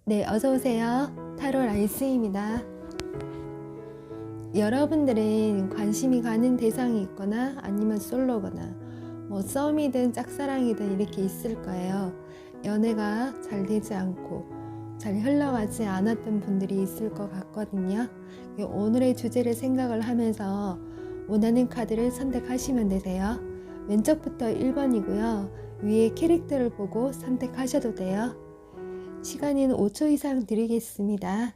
네, 어서오세요. 타로 라이스입니다. 여러분들은 관심이 가는 대상이 있거나 아니면 솔로거나 썸이든 짝사랑이든 이렇게 있을 거예요. 연애가 잘 되지 않고 잘 흘러가지 않았던 분들이 있을 것 같거든요. 오늘의 주제를 생각을 하면서 원하는 카드를 선택하시면 되세요. 왼쪽부터 1번이고요. 위에 캐릭터를 보고 선택하셔도 돼요. 시간은 5초 이상 드리겠습니다.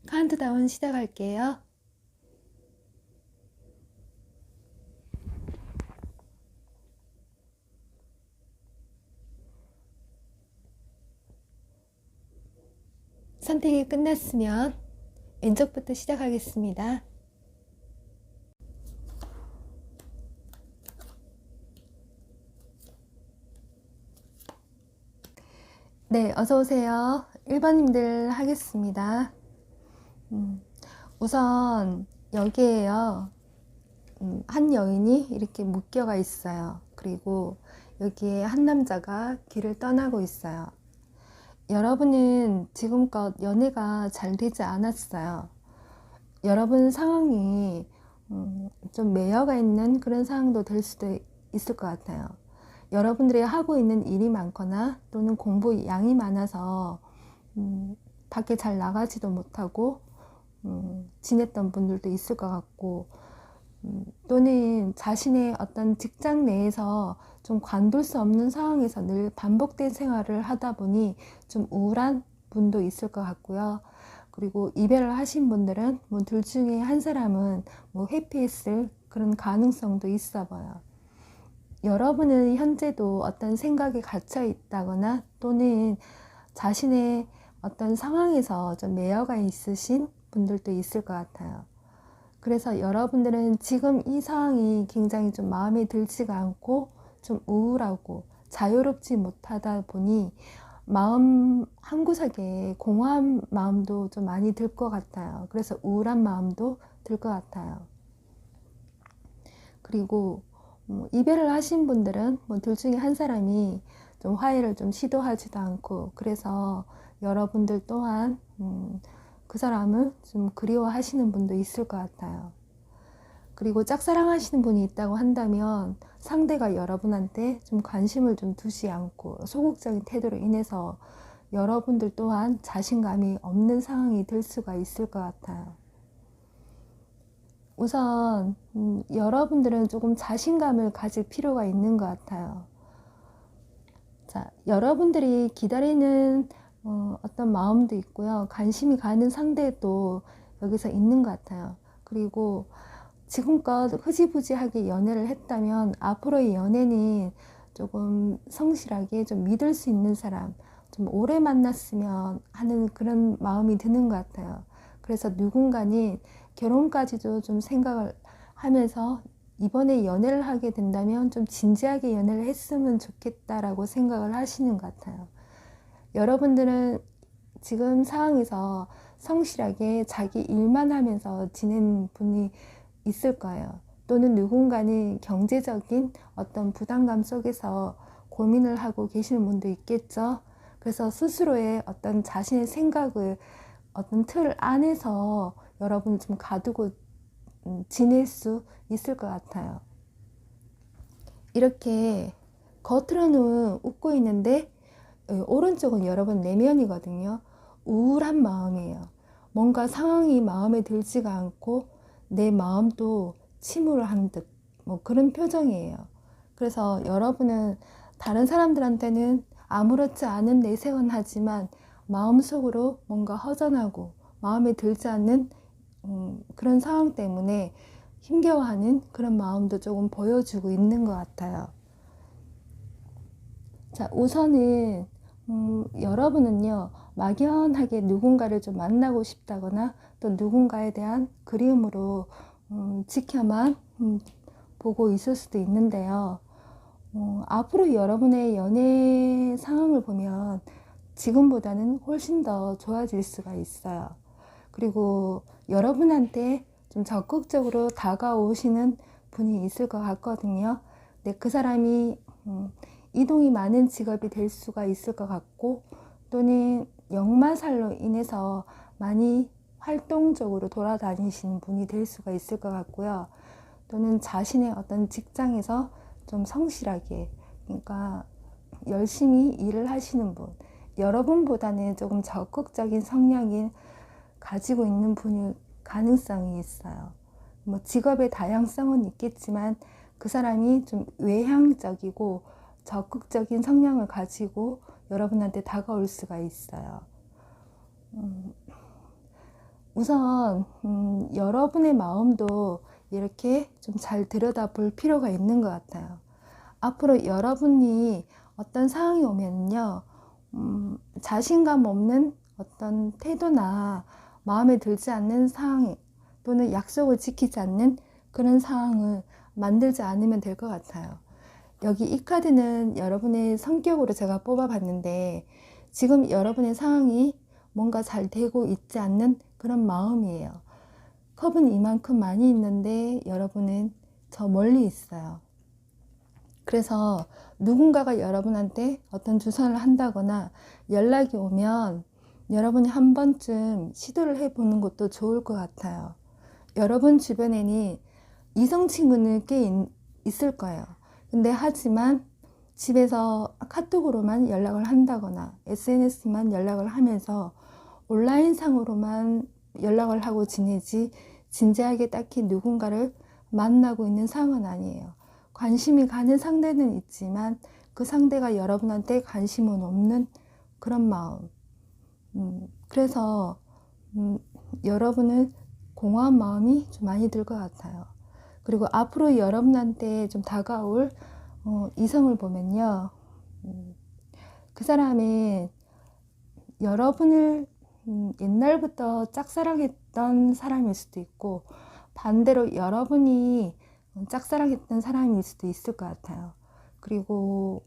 카운트다운 시작할게요. 선택이 끝났으면 왼쪽부터 시작하겠습니다. 네, 어서오세요. 1번님들 하겠습니다. 우선 여기에요. 한 여인이 이렇게 묶여가 있어요. 그리고 여기에 한 남자가 길을 떠나고 있어요. 여러분은 지금껏 연애가 잘 되지 않았어요. 여러분 상황이 좀 매여가 있는 그런 상황도 될 수도 있을 것 같아요. 여러분들이 하고 있는 일이 많거나 또는 공부 양이 많아서 밖에 잘 나가지도 못하고 지냈던 분들도 있을 것 같고, 또는 자신의 어떤 직장 내에서 좀 관둘 수 없는 상황에서 늘 반복된 생활을 하다 보니 좀 우울한 분도 있을 것 같고요. 그리고 이별을 하신 분들은 둘 중에 한 사람은 회피했을 그런 가능성도 있어 보여요. 여러분은 현재도 어떤 생각에 갇혀 있다거나 또는 자신의 어떤 상황에서 좀 매여가 있으신 분들도 있을 것 같아요. 그래서 여러분들은 지금 이 상황이 굉장히 좀 마음에 들지가 않고 좀 우울하고 자유롭지 못하다 보니 마음 한구석에 공허한 마음도 좀 많이 들 것 같아요. 그래서 우울한 마음도 들 것 같아요. 그리고 이별을 하신 분들은 둘 중에 한 사람이 좀 화해를 좀 시도하지도 않고, 그래서 여러분들 또한 그 사람을 좀 그리워하시는 분도 있을 것 같아요. 그리고 짝사랑하시는 분이 있다고 한다면 상대가 여러분한테 좀 관심을 좀 두지 않고 소극적인 태도로 인해서 여러분들 또한 자신감이 없는 상황이 될 수가 있을 것 같아요. 우선 여러분들은 조금 자신감을 가질 필요가 있는 것 같아요. 자, 여러분들이 기다리는 어떤 마음도 있고요. 관심이 가는 상대도 여기서 있는 것 같아요. 그리고 지금껏 흐지부지하게 연애를 했다면 앞으로의 연애는 조금 성실하게 좀 믿을 수 있는 사람, 좀 오래 만났으면 하는 그런 마음이 드는 것 같아요. 그래서 누군가는 결혼까지도 좀 생각을 하면서 이번에 연애를 하게 된다면 좀 진지하게 연애를 했으면 좋겠다라고 생각을 하시는 것 같아요. 여러분들은 지금 상황에서 성실하게 자기 일만 하면서 지낸 분이 있을 거예요. 또는 누군가는 경제적인 어떤 부담감 속에서 고민을 하고 계시는 분도 있겠죠. 그래서 스스로의 어떤 자신의 생각을 어떤 틀 안에서 여러분 좀 가두고 지낼 수 있을 것 같아요. 이렇게 겉으로는 웃고 있는데 오른쪽은 여러분 내면이거든요. 우울한 마음이에요. 뭔가 상황이 마음에 들지가 않고 내 마음도 침울한 듯 그런 표정이에요. 그래서 여러분은 다른 사람들한테는 아무렇지 않은 내색은 하지만 마음속으로 뭔가 허전하고 마음에 들지 않는 그런 상황 때문에 힘겨워하는 그런 마음도 조금 보여주고 있는 것 같아요. 자, 우선은 여러분은요, 막연하게 누군가를 좀 만나고 싶다거나 또 누군가에 대한 그리움으로 지켜만 보고 있을 수도 있는데요. 앞으로 여러분의 연애 상황을 보면 지금보다는 훨씬 더 좋아질 수가 있어요. 그리고 여러분한테 좀 적극적으로 다가오시는 분이 있을 것 같거든요. 근데 그 사람이 이동이 많은 직업이 될 수가 있을 것 같고, 또는 역마살로 인해서 많이 활동적으로 돌아다니시는 분이 될 수가 있을 것 같고요. 또는 자신의 어떤 직장에서 좀 성실하게, 그러니까 열심히 일을 하시는 분, 여러분보다는 조금 적극적인 성향이 가지고 있는 분일 가능성이 있어요. 뭐 직업의 다양성은 있겠지만 그 사람이 좀 외향적이고 적극적인 성향을 가지고 여러분한테 다가올 수가 있어요. 우선 여러분의 마음도 이렇게 좀 잘 들여다볼 필요가 있는 것 같아요. 앞으로 여러분이 어떤 상황이 오면요, 자신감 없는 어떤 태도나 마음에 들지 않는 상황 또는 약속을 지키지 않는 그런 상황을 만들지 않으면 될 것 같아요. 여기 이 카드는 여러분의 성격으로 제가 뽑아봤는데 지금 여러분의 상황이 뭔가 잘 되고 있지 않는 그런 마음이에요. 컵은 이만큼 많이 있는데 여러분은 저 멀리 있어요. 그래서 누군가가 여러분한테 어떤 주선을 한다거나 연락이 오면 여러분이 한 번쯤 시도를 해보는 것도 좋을 것 같아요. 여러분 주변에는 이성 친구는 꽤 있을 거예요. 근데 하지만 집에서 카톡으로만 연락을 한다거나 SNS만 연락을 하면서 온라인상으로만 연락을 하고 지내지 진지하게 딱히 누군가를 만나고 있는 상황은 아니에요. 관심이 가는 상대는 있지만 그 상대가 여러분한테 관심은 없는 그런 마음. 그래서 여러분은 공허한 마음이 좀 많이 들 것 같아요. 그리고 앞으로 여러분한테 좀 다가올 이성을 보면요, 그 사람은 여러분을 옛날부터 짝사랑했던 사람일 수도 있고 반대로 여러분이 짝사랑했던 사람일 수도 있을 것 같아요. 그리고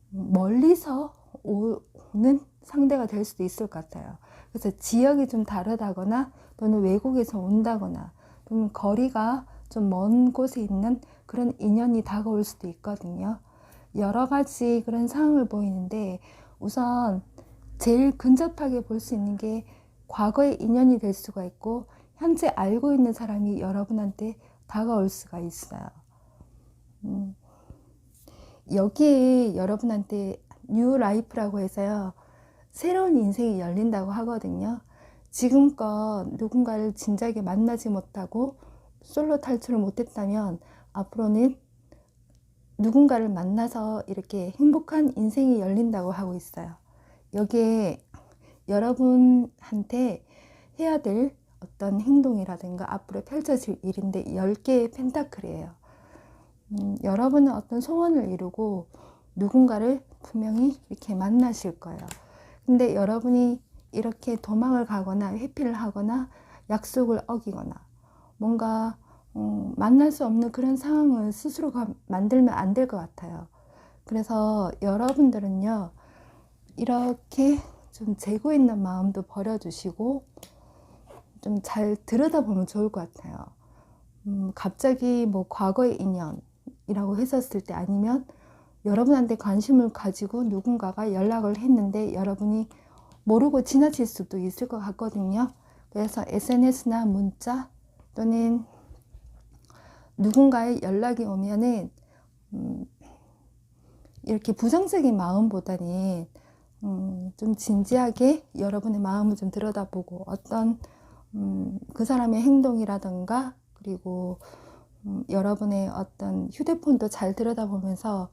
멀리서 오는 상대가 될 수도 있을 것 같아요. 그래서 지역이 좀 다르다거나 또는 외국에서 온다거나 또는 거리가 좀 먼 곳에 있는 그런 인연이 다가올 수도 있거든요. 여러 가지 그런 상황을 보이는데 우선 제일 근접하게 볼 수 있는 게 과거의 인연이 될 수가 있고 현재 알고 있는 사람이 여러분한테 다가올 수가 있어요. 여기에 여러분한테 뉴 라이프라고 해서요, 새로운 인생이 열린다고 하거든요. 지금껏 누군가를 진작에 만나지 못하고 솔로 탈출을 못했다면 앞으로는 누군가를 만나서 이렇게 행복한 인생이 열린다고 하고 있어요. 여기에 여러분한테 해야 될 어떤 행동이라든가 앞으로 펼쳐질 일인데 10개의 펜타클이에요. 여러분은 어떤 소원을 이루고 누군가를 분명히 이렇게 만나실 거예요. 근데 여러분이 이렇게 도망을 가거나 회피를 하거나 약속을 어기거나 뭔가 만날 수 없는 그런 상황을 스스로가 만들면 안 될 것 같아요. 그래서 여러분들은요, 이렇게 좀 재고 있는 마음도 버려주시고 좀 잘 들여다보면 좋을 것 같아요. 갑자기 뭐 과거의 인연이라고 했었을 때 아니면 여러분한테 관심을 가지고 누군가가 연락을 했는데 여러분이 모르고 지나칠 수도 있을 것 같거든요. 그래서 SNS나 문자 또는 누군가의 연락이 오면은 이렇게 부정적인 마음보다는 좀 진지하게 여러분의 마음을 좀 들여다보고 어떤 그 사람의 행동이라든가 그리고 여러분의 어떤 휴대폰도 잘 들여다보면서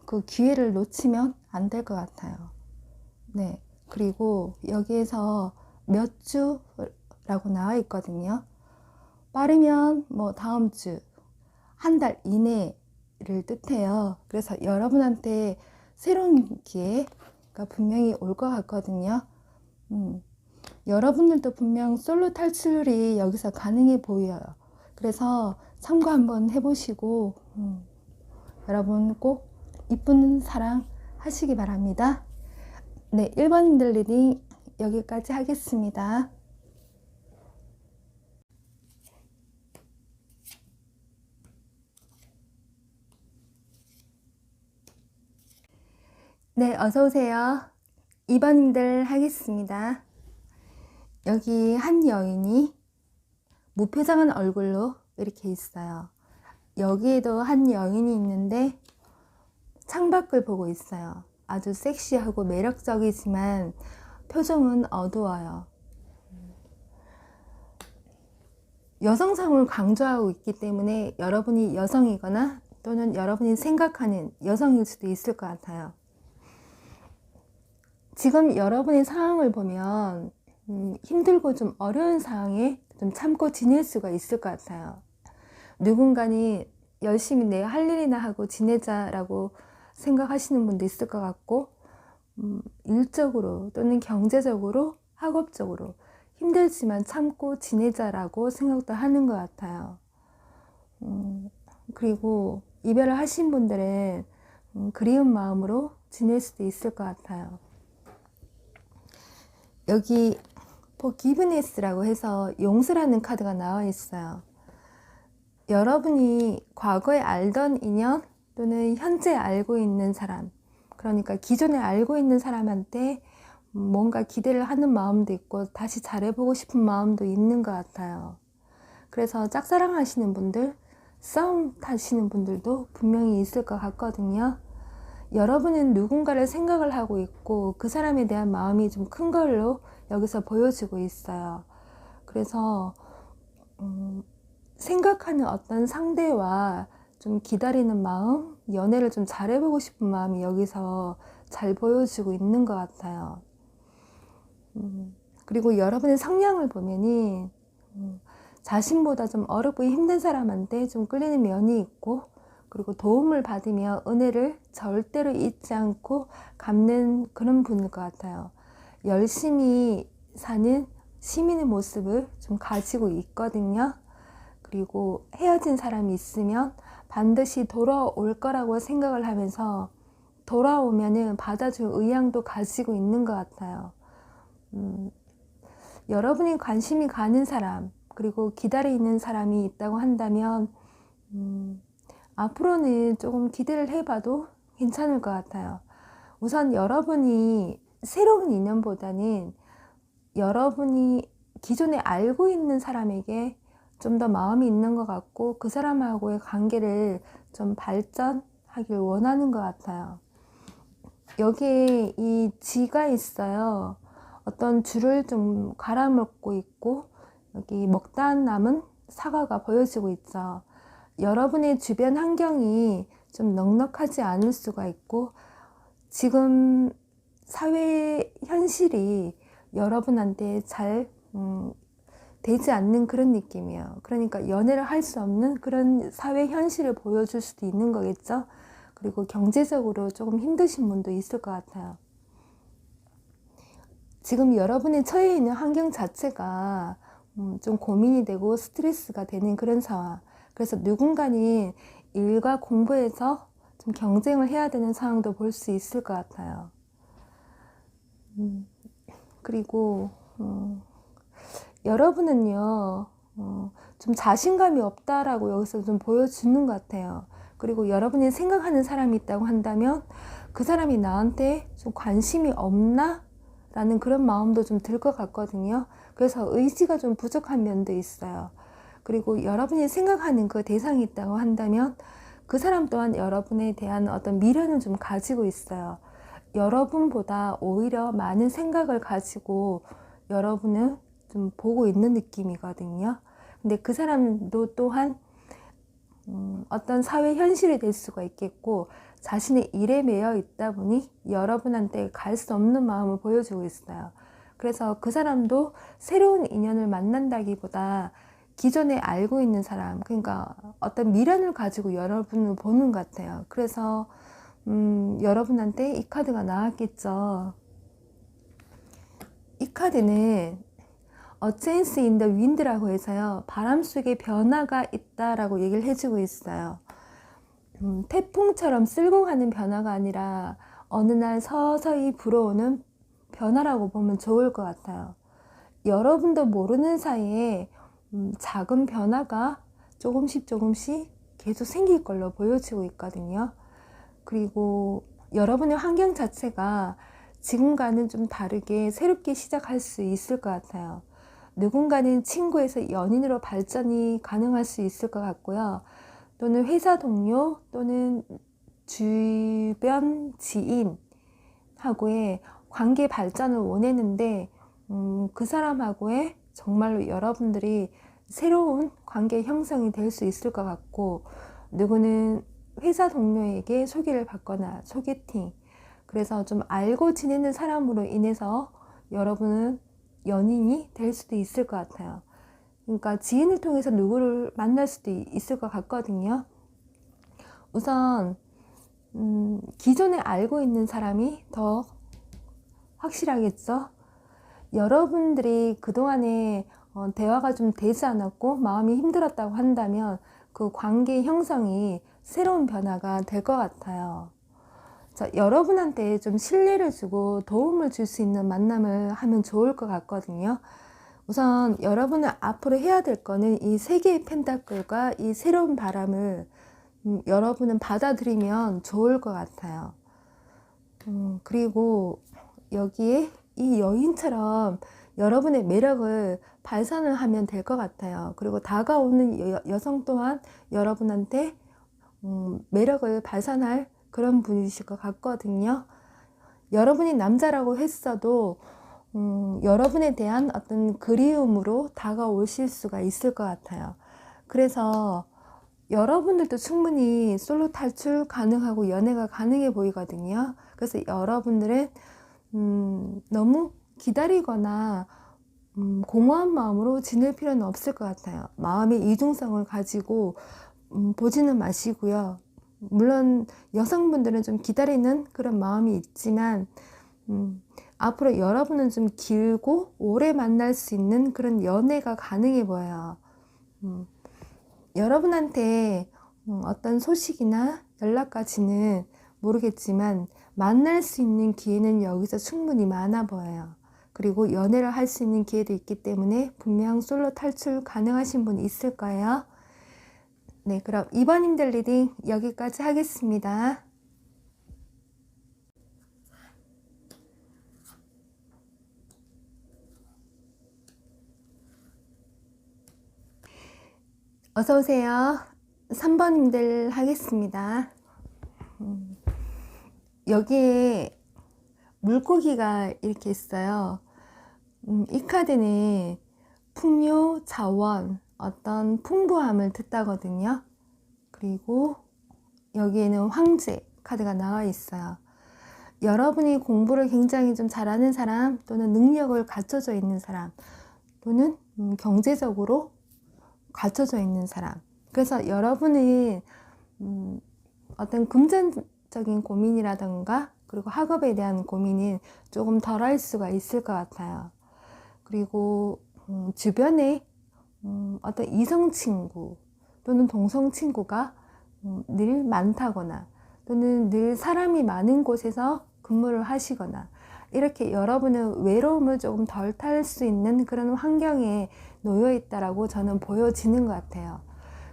그 기회를 놓치면 안 될 것 같아요. 네. 그리고 여기에서 몇 주라고 나와 있거든요. 빠르면 뭐 다음 주, 한 달 이내를 뜻해요. 그래서 여러분한테 새로운 기회가 분명히 올 것 같거든요. 여러분들도 분명 솔로 탈출이 여기서 가능해 보여요. 그래서 참고 한번 해보시고 여러분 꼭 이쁜 사랑 하시기 바랍니다. 네, 1번님들 리딩 여기까지 하겠습니다. 네, 어서오세요. 2번님들 하겠습니다. 여기 한 여인이 무표정한 얼굴로 이렇게 있어요. 여기에도 한 여인이 있는데 창밖을 보고 있어요. 아주 섹시하고 매력적이지만 표정은 어두워요. 여성성을 강조하고 있기 때문에 여러분이 여성이거나 또는 여러분이 생각하는 여성일 수도 있을 것 같아요. 지금 여러분의 상황을 보면 힘들고 좀 어려운 상황에 좀 참고 지낼 수가 있을 것 같아요. 누군가는 열심히 내 할 일이나 하고 지내자라고 생각하시는 분도 있을 것 같고, 일적으로 또는 경제적으로, 학업적으로 힘들지만 참고 지내자라고 생각도 하는 것 같아요. 그리고 이별을 하신 분들은 그리운 마음으로 지낼 수도 있을 것 같아요. 여기 forgiveness라고 해서 용서라는 카드가 나와 있어요. 여러분이 과거에 알던 인연 또는 현재 알고 있는 사람, 그러니까 기존에 알고 있는 사람한테 뭔가 기대를 하는 마음도 있고 다시 잘해보고 싶은 마음도 있는 것 같아요. 그래서 짝사랑하시는 분들, 싸움 타시는 분들도 분명히 있을 것 같거든요. 여러분은 누군가를 생각을 하고 있고 그 사람에 대한 마음이 좀 큰 걸로 여기서 보여지고 있어요. 그래서 생각하는 어떤 상대와 좀 기다리는 마음, 연애를 좀 잘해보고 싶은 마음이 여기서 잘 보여지고 있는 것 같아요. 그리고 여러분의 성향을 보면은 자신보다 좀 어렵고 힘든 사람한테 좀 끌리는 면이 있고, 그리고 도움을 받으며 은혜를 절대로 잊지 않고 갚는 그런 분일 것 같아요. 열심히 사는 시민의 모습을 좀 가지고 있거든요. 그리고 헤어진 사람이 있으면 반드시 돌아올 거라고 생각을 하면서 돌아오면은 받아줄 의향도 가지고 있는 것 같아요. 여러분이 관심이 가는 사람, 그리고 기다리는 사람이 있다고 한다면 앞으로는 조금 기대를 해봐도 괜찮을 것 같아요. 우선 여러분이 새로운 인연보다는 여러분이 기존에 알고 있는 사람에게 좀 더 마음이 있는 것 같고 그 사람하고의 관계를 좀 발전하길 원하는 것 같아요. 여기에 이 쥐가 있어요. 어떤 줄을 좀 갈아먹고 있고 여기 먹다 남은 사과가 보여지고 있죠. 여러분의 주변 환경이 좀 넉넉하지 않을 수가 있고 지금 사회 현실이 여러분한테 잘 되지 않는 그런 느낌이에요. 그러니까 연애를 할 수 없는 그런 사회 현실을 보여줄 수도 있는 거겠죠. 그리고 경제적으로 조금 힘드신 분도 있을 것 같아요. 지금 여러분이 처해 있는 환경 자체가 좀 고민이 되고 스트레스가 되는 그런 상황. 그래서 누군가는 일과 공부에서 좀 경쟁을 해야 되는 상황도 볼 수 있을 것 같아요. 그리고 여러분은요 좀 자신감이 없다라고 여기서 좀 보여주는 것 같아요. 그리고 여러분이 생각하는 사람이 있다고 한다면 그 사람이 나한테 좀 관심이 없나? 라는 그런 마음도 좀 들 것 같거든요. 그래서 의지가 좀 부족한 면도 있어요. 그리고 여러분이 생각하는 그 대상이 있다고 한다면 그 사람 또한 여러분에 대한 어떤 미련을 좀 가지고 있어요. 여러분보다 오히려 많은 생각을 가지고 여러분을 좀 보고 있는 느낌이거든요. 근데 그 사람도 또한 어떤 사회 현실이 될 수가 있겠고 자신의 일에 매여 있다 보니 여러분한테 갈 수 없는 마음을 보여주고 있어요. 그래서 그 사람도 새로운 인연을 만난다기보다 기존에 알고 있는 사람, 그러니까 어떤 미련을 가지고 여러분을 보는 것 같아요. 그래서 여러분한테 이 카드가 나왔겠죠. 이 카드는 A Change in the Wind라고 해서요, 바람 속에 변화가 있다라고 얘기를 해주고 있어요. 태풍처럼 쓸고 가는 변화가 아니라 어느 날 서서히 불어오는 변화라고 보면 좋을 것 같아요. 여러분도 모르는 사이에 작은 변화가 조금씩 계속 생길 걸로 보여지고 있거든요. 그리고 여러분의 환경 자체가 지금과는 좀 다르게 새롭게 시작할 수 있을 것 같아요. 누군가는 친구에서 연인으로 발전이 가능할 수 있을 것 같고요. 또는 회사 동료 또는 주변 지인하고의 관계 발전을 원했는데 그 사람하고의 정말로 여러분들이 새로운 관계 형성이 될 수 있을 것 같고, 누구는 회사 동료에게 소개를 받거나 소개팅, 그래서 좀 알고 지내는 사람으로 인해서 여러분은 연인이 될 수도 있을 것 같아요. 그러니까 지인을 통해서 누구를 만날 수도 있을 것 같거든요. 우선 기존에 알고 있는 사람이 더 확실하겠죠. 여러분들이 그동안에 대화가 좀 되지 않았고 마음이 힘들었다고 한다면 그 관계 형성이 새로운 변화가 될 것 같아요. 자, 여러분한테 좀 신뢰를 주고 도움을 줄 수 있는 만남을 하면 좋을 것 같거든요. 우선 여러분은 앞으로 해야 될 거는 이 세 개의 펜타클과 이 새로운 바람을 여러분은 받아들이면 좋을 것 같아요. 그리고 여기에 이 여인처럼 여러분의 매력을 발산을 하면 될 것 같아요. 그리고 다가오는 여성 또한 여러분한테 매력을 발산할 그런 분이실 것 같거든요. 여러분이 남자라고 했어도 여러분에 대한 어떤 그리움으로 다가오실 수가 있을 것 같아요. 그래서 여러분들도 충분히 솔로 탈출 가능하고 연애가 가능해 보이거든요. 그래서 여러분들은 너무 기다리거나 공허한 마음으로 지낼 필요는 없을 것 같아요. 마음의 이중성을 가지고 보지는 마시고요. 물론 여성분들은 좀 기다리는 그런 마음이 있지만 앞으로 여러분은 좀 길고 오래 만날 수 있는 그런 연애가 가능해 보여요. 여러분한테 어떤 소식이나 연락까지는 모르겠지만 만날 수 있는 기회는 여기서 충분히 많아 보여요. 그리고 연애를 할 수 있는 기회도 있기 때문에 분명 솔로 탈출 가능하신 분이 있을 거예요. 네, 그럼 2번님들 리딩 여기까지 하겠습니다. 어서오세요. 3번님들 하겠습니다. 여기에 물고기가 이렇게 있어요. 이 카드는 풍요, 자원, 어떤 풍부함을 뜻하거든요. 그리고 여기에는 황제 카드가 나와 있어요. 여러분이 공부를 굉장히 좀 잘하는 사람, 또는 능력을 갖춰져 있는 사람, 또는 경제적으로 갖춰져 있는 사람. 그래서 여러분은 어떤 금전적인 고민이라던가 그리고 학업에 대한 고민은 조금 덜 할 수가 있을 것 같아요. 그리고 주변에 어떤 이성 친구 또는 동성 친구가 늘 많다거나 또는 늘 사람이 많은 곳에서 근무를 하시거나 이렇게 여러분은 외로움을 조금 덜 탈 수 있는 그런 환경에 놓여 있다라고 저는 보여지는 것 같아요.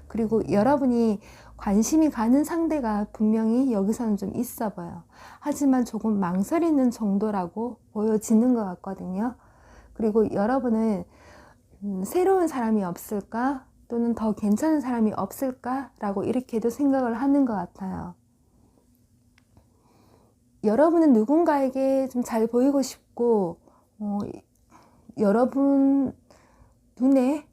그리고 여러분이 관심이 가는 상대가 분명히 여기서는 좀 있어 보여. 하지만 조금 망설이는 정도라고 보여지는 것 같거든요. 그리고 여러분은 새로운 사람이 없을까? 또는 더 괜찮은 사람이 없을까? 라고 이렇게도 생각을 하는 것 같아요. 여러분은 누군가에게 좀 잘 보이고 싶고 여러분 눈에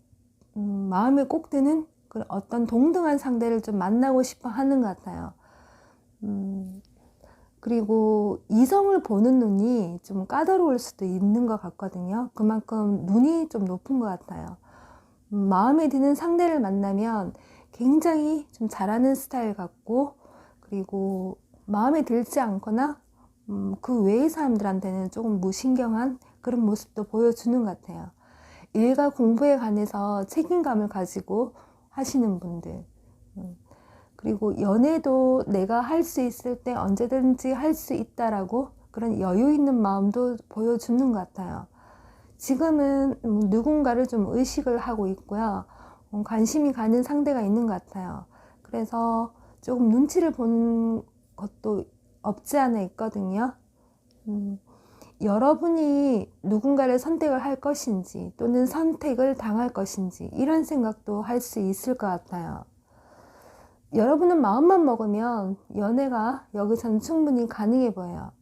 마음에 꼭 드는 그런 어떤 동등한 상대를 좀 만나고 싶어 하는 것 같아요. 그리고 이성을 보는 눈이 좀 까다로울 수도 있는 것 같거든요. 그만큼 눈이 좀 높은 것 같아요. 마음에 드는 상대를 만나면 굉장히 좀 잘하는 스타일 같고, 그리고 마음에 들지 않거나 그 외의 사람들한테는 조금 무신경한 그런 모습도 보여주는 것 같아요. 일과 공부에 관해서 책임감을 가지고 하시는 분들, 그리고 연애도 내가 할 수 있을 때 언제든지 할 수 있다라고 그런 여유 있는 마음도 보여주는 것 같아요. 지금은 누군가를 좀 의식을 하고 있고요. 관심이 가는 상대가 있는 것 같아요. 그래서 조금 눈치를 보는 것도 없지 않아 있거든요. 여러분이 누군가를 선택을 할 것인지 또는 선택을 당할 것인지 이런 생각도 할 수 있을 것 같아요. 여러분은 마음만 먹으면 연애가 여기서는 충분히 가능해 보여요.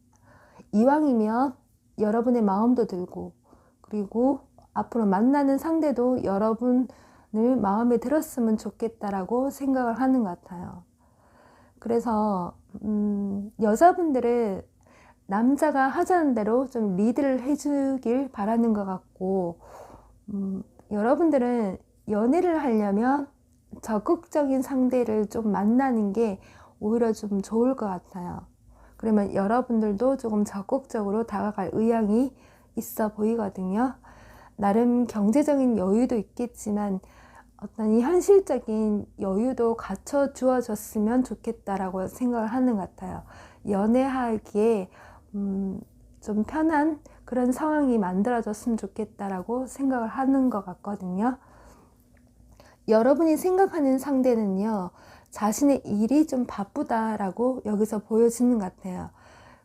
이왕이면 여러분의 마음도 들고, 그리고 앞으로 만나는 상대도 여러분을 마음에 들었으면 좋겠다라고 생각을 하는 것 같아요. 그래서 여자분들은 남자가 하자는 대로 좀 리드를 해주길 바라는 것 같고, 여러분들은 연애를 하려면 적극적인 상대를 좀 만나는 게 오히려 좀 좋을 것 같아요. 그러면 여러분들도 조금 적극적으로 다가갈 의향이 있어 보이거든요. 나름 경제적인 여유도 있겠지만 어떤 이 현실적인 여유도 갖춰 주어졌으면 좋겠다라고 생각을 하는 것 같아요. 연애하기에 좀 편한 그런 상황이 만들어졌으면 좋겠다라고 생각을 하는 것 같거든요. 여러분이 생각하는 상대는요, 자신의 일이 좀 바쁘다라고 여기서 보여지는 것 같아요.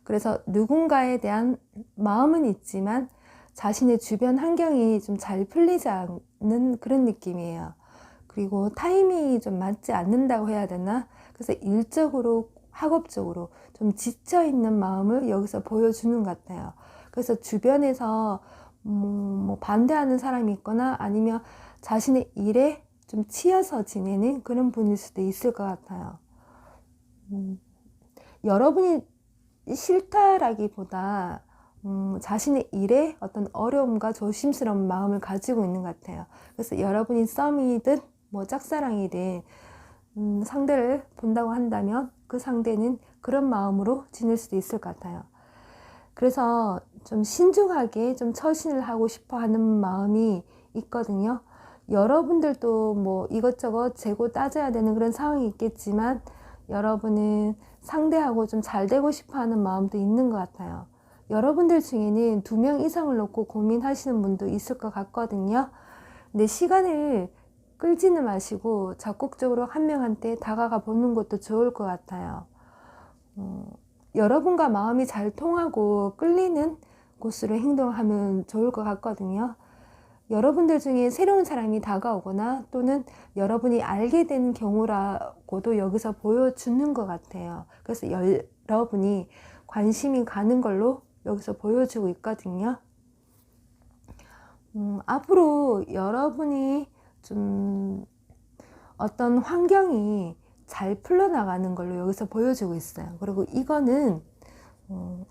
그래서 누군가에 대한 마음은 있지만 자신의 주변 환경이 좀 잘 풀리지 않는 그런 느낌이에요. 그리고 타이밍이 좀 맞지 않는다고 해야 되나? 그래서 일적으로, 학업적으로 좀 지쳐있는 마음을 여기서 보여주는 것 같아요. 그래서 주변에서 뭐 반대하는 사람이 있거나 아니면 자신의 일에 좀 치여서 지내는 그런 분일 수도 있을 것 같아요. 여러분이 싫다라기보다 자신의 일에 어떤 어려움과 조심스러운 마음을 가지고 있는 것 같아요. 그래서 여러분이 썸이든 뭐 짝사랑이든 상대를 본다고 한다면 그 상대는 그런 마음으로 지낼 수도 있을 것 같아요. 그래서 좀 신중하게 좀 처신을 하고 싶어 하는 마음이 있거든요. 여러분들도 뭐 이것저것 재고 따져야 되는 그런 상황이 있겠지만 여러분은 상대하고 좀 잘 되고 싶어 하는 마음도 있는 것 같아요. 여러분들 중에는 2명 이상을 놓고 고민하시는 분도 있을 것 같거든요. 근데 시간을 끌지는 마시고 적극적으로 한 명한테 다가가 보는 것도 좋을 것 같아요. 여러분과 마음이 잘 통하고 끌리는 곳으로 행동하면 좋을 것 같거든요. 여러분들 중에 새로운 사람이 다가오거나 또는 여러분이 알게 된 경우라고도 여기서 보여주는 것 같아요. 그래서 여러분이 관심이 가는 걸로 여기서 보여주고 있거든요. 앞으로 여러분이 좀 어떤 환경이 잘 풀려나가는 걸로 여기서 보여주고 있어요. 그리고 이거는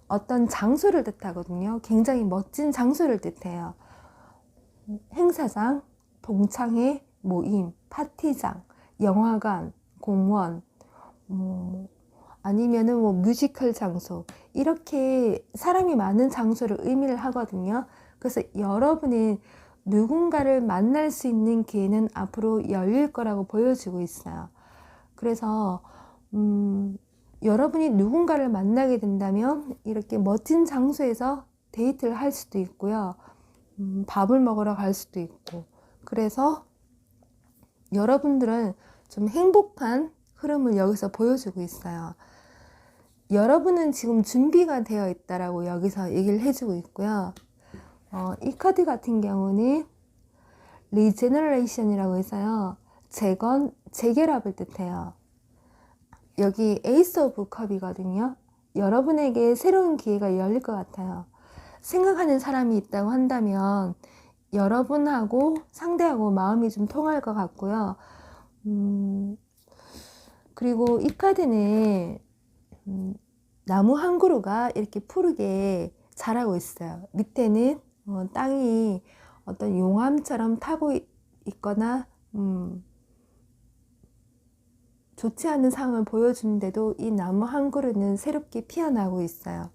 어떤 장소를 뜻하거든요. 굉장히 멋진 장소를 뜻해요. 행사장, 동창회, 모임, 파티장, 영화관, 공원, 아니면은 뭐 뮤지컬 장소, 이렇게 사람이 많은 장소를 의미를 하거든요. 그래서 여러분이 누군가를 만날 수 있는 기회는 앞으로 열릴 거라고 보여지고 있어요. 그래서 여러분이 누군가를 만나게 된다면 이렇게 멋진 장소에서 데이트를 할 수도 있고요. 밥을 먹으러 갈 수도 있고, 그래서 여러분들은 좀 행복한 흐름을 여기서 보여주고 있어요. 여러분은 지금 준비가 되어 있다라고 여기서 얘기를 해주고 있고요. 이 카드 같은 경우는 리제너레이션이라고 해서요, 재결합을 뜻해요. 여기 에이스 오브 컵이거든요. 여러분에게 새로운 기회가 열릴 것 같아요. 생각하는 사람이 있다고 한다면 여러분하고 상대하고 마음이 좀 통할 것 같고요. 그리고 이 카드는 나무 한 그루가 이렇게 푸르게 자라고 있어요. 밑에는 땅이 어떤 용암처럼 타고 있거나 좋지 않은 상황을 보여주는데도 이 나무 한 그루는 새롭게 피어나고 있어요.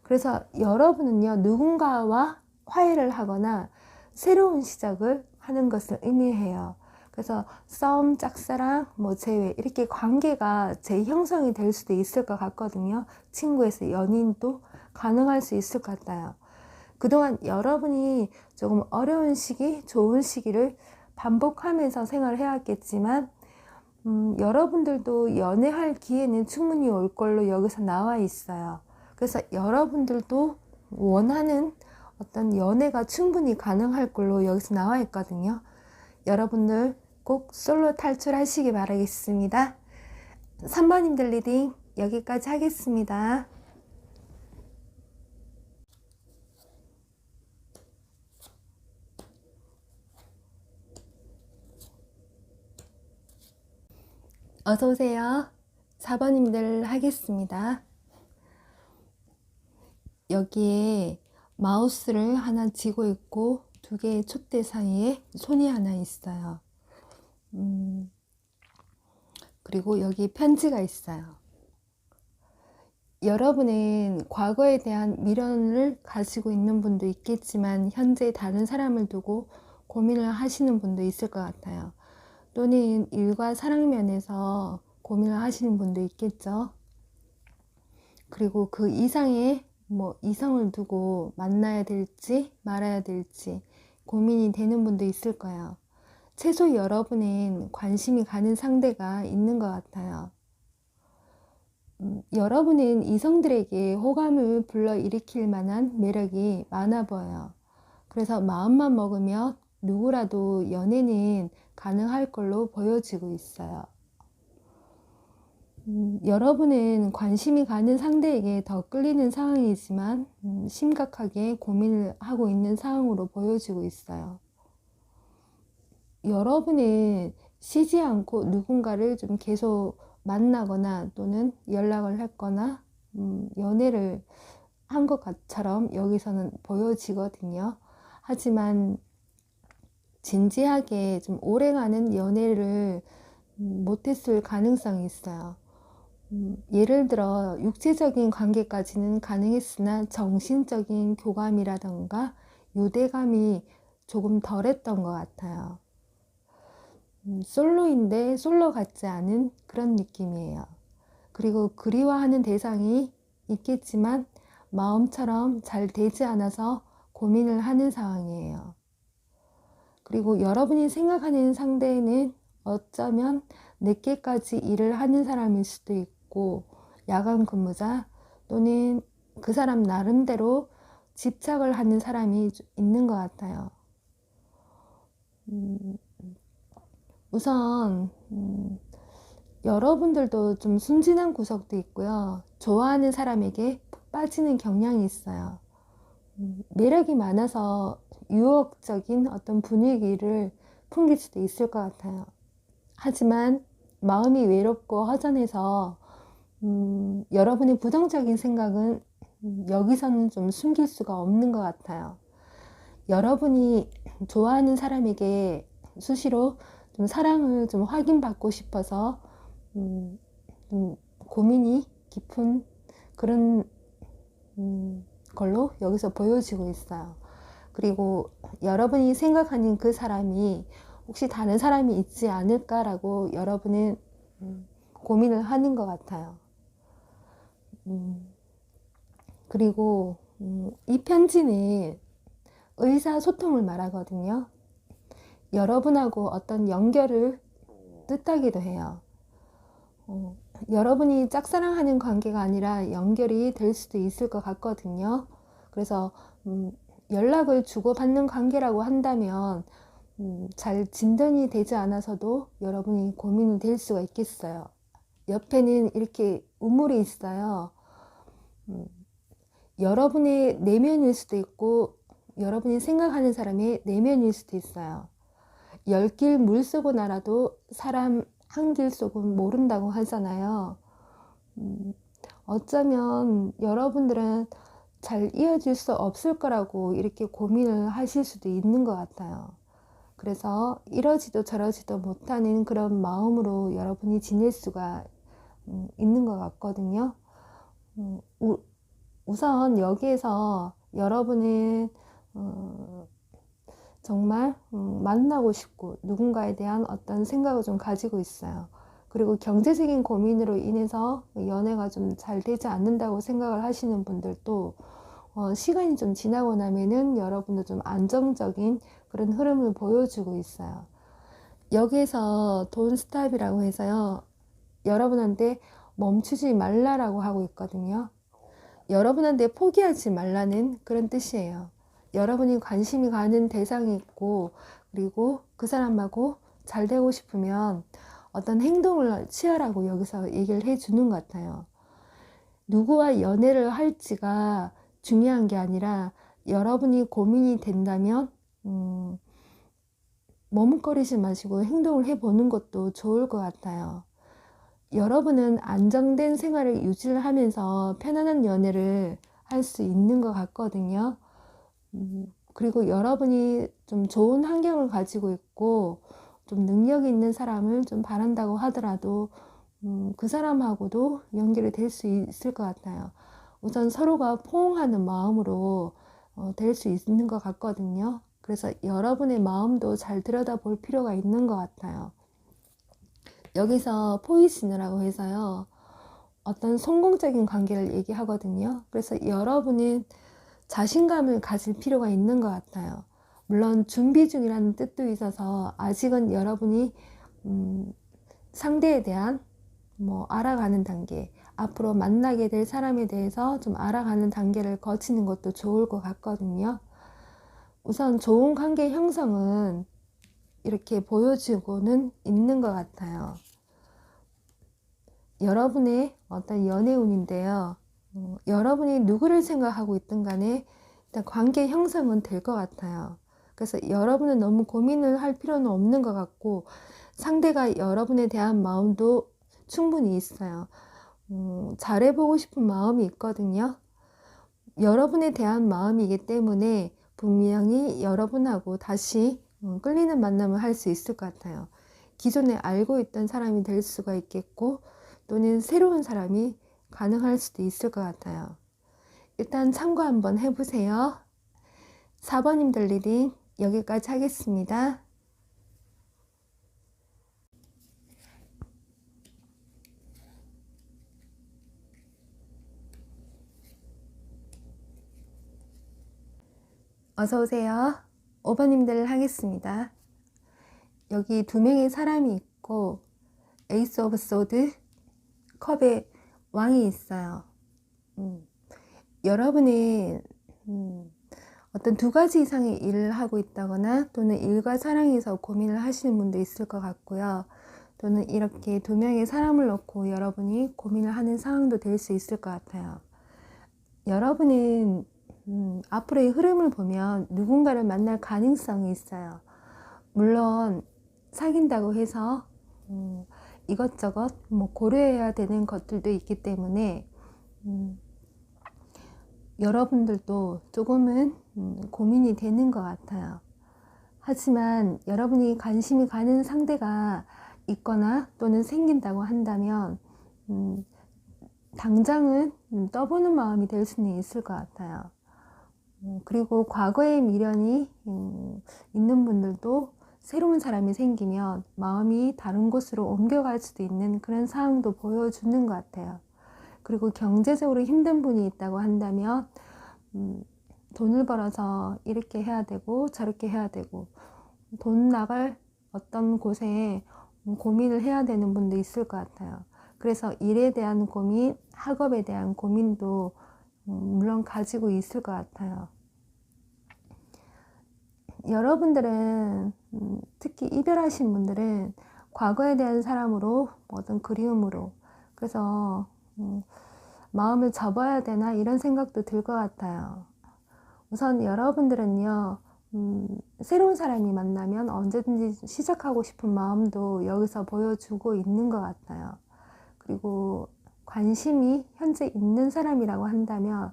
그래서 여러분은요, 누군가와 화해를 하거나 새로운 시작을 하는 것을 의미해요. 그래서 싸움, 짝사랑, 뭐 재회, 이렇게 관계가 재형성이 될 수도 있을 것 같거든요. 친구에서 연인도 가능할 수 있을 것 같아요. 그동안 여러분이 조금 어려운 시기, 좋은 시기를 반복하면서 생활을 해왔겠지만 여러분들도 연애할 기회는 충분히 올 걸로 여기서 나와 있어요. 그래서 여러분들도 원하는 어떤 연애가 충분히 가능할 걸로 여기서 나와 있거든요. 여러분들 꼭 솔로 탈출하시기 바라겠습니다. 3번님들 리딩 여기까지 하겠습니다. 어서오세요. 4번님들 하겠습니다. 여기에 마우스를 하나 쥐고 있고 두 개의 촛대 사이에 손이 하나 있어요. 그리고 여기 편지가 있어요. 여러분은 과거에 대한 미련을 가지고 있는 분도 있겠지만 현재 다른 사람을 두고 고민을 하시는 분도 있을 것 같아요. 또는 일과 사랑 면에서 고민을 하시는 분도 있겠죠. 그리고 그 이상의 이성을 두고 만나야 될지 말아야 될지 고민이 되는 분도 있을 거예요. 최소 여러분은 관심이 가는 상대가 있는 것 같아요. 여러분은 이성들에게 호감을 불러일으킬 만한 매력이 많아 보여요. 그래서 마음만 먹으면 누구라도 연애는 가능할 걸로 보여지고 있어요. 여러분은 관심이 가는 상대에게 더 끌리는 상황이지만 심각하게 고민을 하고 있는 상황으로 보여지고 있어요. 여러분은 쉬지 않고 누군가를 좀 계속 만나거나 또는 연락을 했거나 연애를 한 것처럼 여기서는 보여지거든요. 하지만 진지하게 좀 오래가는 연애를 못했을 가능성이 있어요. 예를 들어 육체적인 관계까지는 가능했으나 정신적인 교감이라던가 유대감이 조금 덜했던 것 같아요. 솔로인데 솔로 같지 않은 그런 느낌이에요. 그리고 그리워하는 대상이 있겠지만 마음처럼 잘 되지 않아서 고민을 하는 상황이에요. 그리고 여러분이 생각하는 상대는 어쩌면 늦게까지 일을 하는 사람일 수도 있고 야간 근무자 또는 그 사람 나름대로 집착을 하는 사람이 있는 것 같아요. 우선 여러분들도 좀 순진한 구석도 있고요. 좋아하는 사람에게 푹 빠지는 경향이 있어요. 매력이 많아서 유혹적인 어떤 분위기를 풍길 수도 있을 것 같아요. 하지만 마음이 외롭고 허전해서 여러분의 부정적인 생각은 여기서는 좀 숨길 수가 없는 것 같아요. 여러분이 좋아하는 사람에게 수시로 좀 사랑을 좀 확인받고 싶어서 고민이 깊은 그런 걸로 여기서 보여지고 있어요. 그리고 여러분이 생각하는 그 사람이 혹시 다른 사람이 있지 않을까라고 여러분은 고민을 하는 것 같아요. 그리고 이 편지는 의사소통을 말하거든요. 여러분하고 어떤 연결을 뜻하기도 해요. 여러분이 짝사랑하는 관계가 아니라 연결이 될 수도 있을 것 같거든요. 그래서 연락을 주고받는 관계라고 한다면 잘 진전이 되지 않아서도 여러분이 고민이 될 수가 있겠어요. 옆에는 이렇게 우물이 있어요. 여러분의 내면일 수도 있고 여러분이 생각하는 사람의 내면일 수도 있어요. 열길 물 쏘고 날아도 사람 한 길 쏘고 모른다고 하잖아요. 어쩌면 여러분들은 잘 이어질 수 없을 거라고 이렇게 고민을 하실 수도 있는 것 같아요. 그래서 이러지도 저러지도 못하는 그런 마음으로 여러분이 지낼 수가 있는 것 같거든요. 우선 여기에서 여러분은 정말 만나고 싶고 누군가에 대한 어떤 생각을 좀 가지고 있어요. 그리고 경제적인 고민으로 인해서 연애가 좀 잘 되지 않는다고 생각을 하시는 분들도 시간이 좀 지나고 나면은 여러분도 좀 안정적인 그런 흐름을 보여주고 있어요. 여기에서 돈 스탑이라고 해서요. 여러분한테 멈추지 말라라고 하고 있거든요. 여러분한테 포기하지 말라는 그런 뜻이에요. 여러분이 관심이 가는 대상이 있고, 그리고 그 사람하고 잘 되고 싶으면 어떤 행동을 취하라고 여기서 얘기를 해주는 것 같아요. 누구와 연애를 할지가 중요한 게 아니라 여러분이 고민이 된다면 머뭇거리지 마시고 행동을 해보는 것도 좋을 것 같아요. 여러분은 안정된 생활을 유지를 하면서 편안한 연애를 할 수 있는 것 같거든요. 그리고 여러분이 좀 좋은 환경을 가지고 있고 좀 능력이 있는 사람을 좀 바란다고 하더라도 그 사람하고도 연결이 될 수 있을 것 같아요. 우선 서로가 포옹하는 마음으로 될 수 있는 것 같거든요. 그래서 여러분의 마음도 잘 들여다볼 필요가 있는 것 같아요. 여기서 포이신이라고 해서요, 어떤 성공적인 관계를 얘기하거든요. 그래서 여러분은 자신감을 가질 필요가 있는 것 같아요. 물론 준비 중이라는 뜻도 있어서 아직은 여러분이 상대에 대한 알아가는 단계, 앞으로 만나게 될 사람에 대해서 좀 알아가는 단계를 거치는 것도 좋을 것 같거든요. 우선 좋은 관계 형성은 이렇게 보여지고는 있는 것 같아요. 여러분의 어떤 연애운인데요. 여러분이 누구를 생각하고 있든 간에 일단 관계 형성은 될 것 같아요. 그래서 여러분은 너무 고민을 할 필요는 없는 것 같고, 상대가 여러분에 대한 마음도 충분히 있어요. 잘해보고 싶은 마음이 있거든요. 여러분에 대한 마음이기 때문에 분명히 여러분하고 다시 끌리는 만남을 할 수 있을 것 같아요. 기존에 알고 있던 사람이 될 수가 있겠고, 또는 새로운 사람이 가능할 수도 있을 것 같아요. 일단 참고 한번 해보세요. 4번님들 리딩 여기까지 하겠습니다. 어서오세요. 5번님들 하겠습니다. 여기 두 명의 사람이 있고 에이스 오브 소드, 컵의 왕이 있어요. 여러분이 어떤 두 가지 이상의 일을 하고 있다거나 또는 일과 사랑에서 고민을 하시는 분도 있을 것 같고요. 또는 이렇게 두 명의 사람을 놓고 여러분이 고민을 하는 상황도 될 수 있을 것 같아요. 여러분은 앞으로의 흐름을 보면 누군가를 만날 가능성이 있어요. 물론 사귄다고 해서 이것저것 고려해야 되는 것들도 있기 때문에 여러분들도 조금은 고민이 되는 것 같아요. 하지만 여러분이 관심이 가는 상대가 있거나 또는 생긴다고 한다면 당장은 떠보는 마음이 될 수는 있을 것 같아요. 그리고 과거의 미련이 있는 분들도 새로운 사람이 생기면 마음이 다른 곳으로 옮겨갈 수도 있는 그런 상황도 보여주는 것 같아요. 그리고 경제적으로 힘든 분이 있다고 한다면 돈을 벌어서 이렇게 해야 되고 저렇게 해야 되고 돈 나갈 어떤 곳에 고민을 해야 되는 분도 있을 것 같아요. 그래서 일에 대한 고민, 학업에 대한 고민도 물론 가지고 있을 것 같아요. 여러분들은 특히 이별하신 분들은 과거에 대한 사람으로 어떤 그리움으로 그래서 마음을 접어야 되나 이런 생각도 들 것 같아요. 우선 여러분들은요 새로운 사람이 만나면 언제든지 시작하고 싶은 마음도 여기서 보여주고 있는 것 같아요. 그리고 관심이 현재 있는 사람이라고 한다면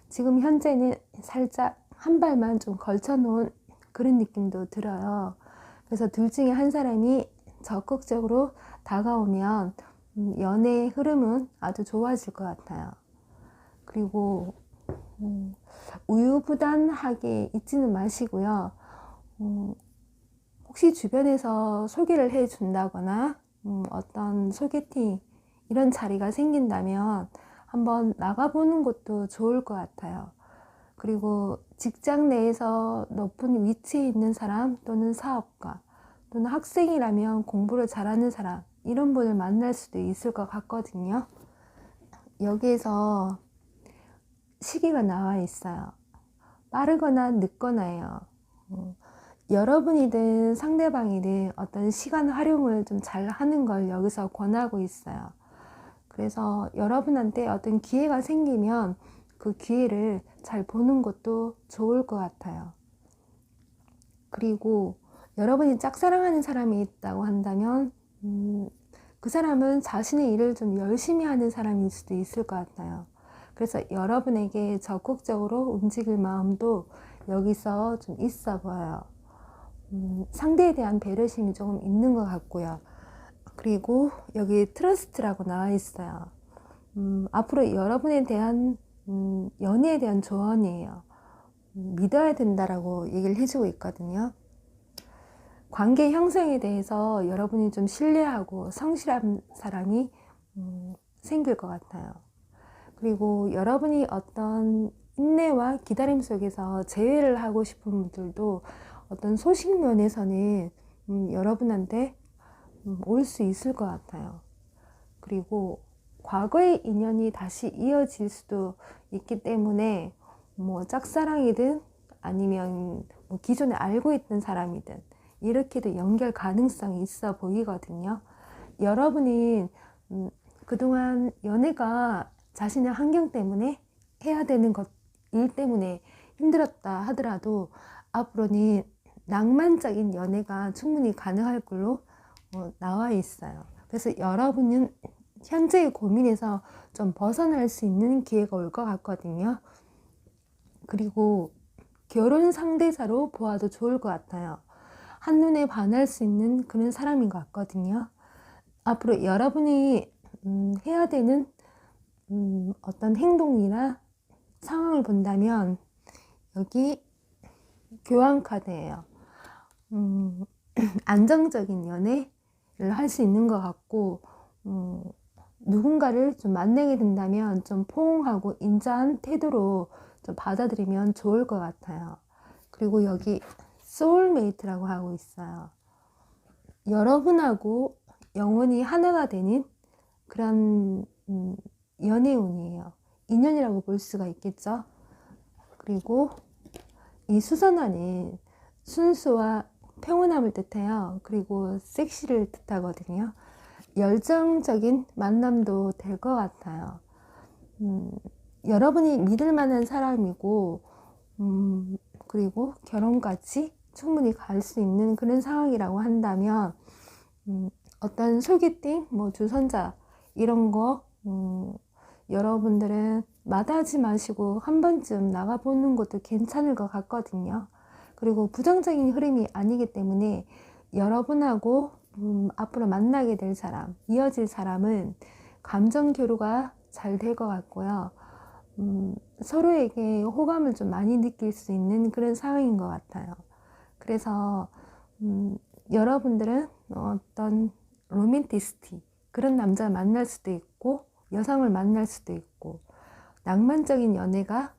지금 현재는 살짝 한 발만 좀 걸쳐 놓은 그런 느낌도 들어요. 그래서 둘 중에 한 사람이 적극적으로 다가오면 연애의 흐름은 아주 좋아질 것 같아요. 그리고 우유부단하게 있지는 마시고요. 혹시 주변에서 소개를 해 준다거나 어떤 소개팅 이런 자리가 생긴다면 한번 나가보는 것도 좋을 것 같아요. 그리고 직장 내에서 높은 위치에 있는 사람 또는 사업가 또는 학생이라면 공부를 잘하는 사람 이런 분을 만날 수도 있을 것 같거든요. 여기에서 시기가 나와 있어요. 빠르거나 늦거나예요. 여러분이든 상대방이든 어떤 시간 활용을 좀 잘 하는 걸 여기서 권하고 있어요. 그래서 여러분한테 어떤 기회가 생기면 그 기회를 잘 보는 것도 좋을 것 같아요. 그리고 여러분이 짝사랑하는 사람이 있다고 한다면 그 사람은 자신의 일을 좀 열심히 하는 사람일 수도 있을 것 같아요. 그래서 여러분에게 적극적으로 움직일 마음도 여기서 좀 있어 보여요. 상대에 대한 배려심이 조금 있는 것 같고요. 그리고 여기 트러스트라고 나와 있어요. 앞으로 여러분에 대한 연애에 대한 조언이에요. 믿어야 된다라고 얘기를 해주고 있거든요. 관계 형성에 대해서 여러분이 좀 신뢰하고 성실한 사람이 생길 것 같아요. 그리고 여러분이 어떤 인내와 기다림 속에서 재회를 하고 싶은 분들도 어떤 소식 면에서는 여러분한테 올 수 있을 것 같아요. 그리고 과거의 인연이 다시 이어질 수도 있기 때문에 뭐 짝사랑이든 아니면 뭐 기존에 알고 있던 사람이든 이렇게도 연결 가능성이 있어 보이거든요. 여러분이 그동안 연애가 자신의 환경 때문에 해야 되는 것, 일 때문에 힘들었다 하더라도 앞으로는 낭만적인 연애가 충분히 가능할 걸로 나와 있어요. 그래서 여러분은 현재의 고민에서 좀 벗어날 수 있는 기회가 올 것 같거든요. 그리고 결혼 상대자로 보아도 좋을 것 같아요. 한눈에 반할 수 있는 그런 사람인 것 같거든요. 앞으로 여러분이 해야 되는 어떤 행동이나 상황을 본다면 여기 교환 카드예요. 안정적인 연애를 할 수 있는 것 같고 누군가를 좀 만나게 된다면 좀 포옹하고 인자한 태도로 좀 받아들이면 좋을 것 같아요. 그리고 여기 소울메이트라고 하고 있어요. 여러분하고 영혼이 하나가 되는 그런 연애운이에요. 인연이라고 볼 수가 있겠죠. 그리고 이 수선화는 순수와 평온함을 뜻해요. 그리고 섹시를 뜻하거든요. 열정적인 만남도 될 것 같아요. 여러분이 믿을 만한 사람이고 그리고 결혼까지 충분히 갈 수 있는 그런 상황이라고 한다면 어떤 소개팅, 뭐 주선자 이런 거 여러분들은 마다하지 마시고 한 번쯤 나가보는 것도 괜찮을 것 같거든요. 그리고 부정적인 흐름이 아니기 때문에 여러분하고 앞으로 만나게 될 사람, 이어질 사람은 감정 교류가 잘 될 것 같고요. 서로에게 호감을 좀 많이 느낄 수 있는 그런 상황인 것 같아요. 그래서 여러분들은 어떤 로맨티스트 그런 남자를 만날 수도 있고 여성을 만날 수도 있고 낭만적인 연애가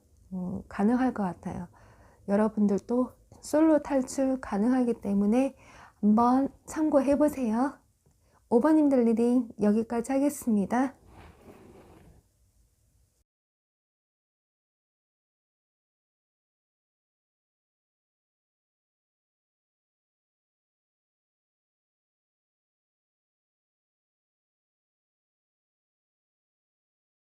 가능할 것 같아요. 여러분들도 솔로 탈출 가능하기 때문에 한번 참고해 보세요. 5번님들 리딩 여기까지 하겠습니다.